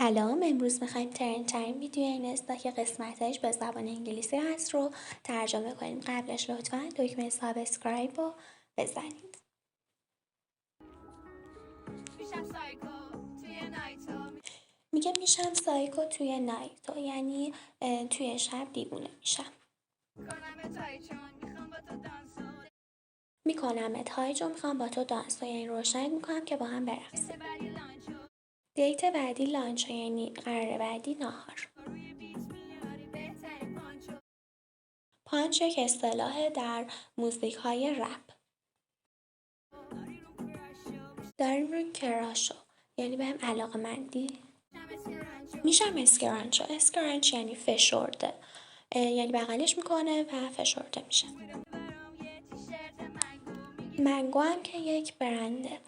سلام، امروز میخوایم ترین ویدیو اینستا که قسمتش به زبان انگلیسی هست رو ترجمه کنیم. قبلش لطفا دکمه سابسکرایب رو بزنید. میگه میشم سایکو توی نایتو، یعنی توی شب دیوونه میشم. میکنمت هایجو، میخوام با تو دانسو، یعنی روشنگ میکنم که با هم برقصیم. دیت بعدی لانچو، یعنی قرار بعدی ناهار. پانچ یک اصطلاح در موزیک های رپ. داریم رو کراشو، یعنی بهم علاقه‌مندی. میشم اسکرانچو. اسکرانچ یعنی فشرده، یعنی بغلش میکنه و فشرده میشه. منگو هم که یک برنده.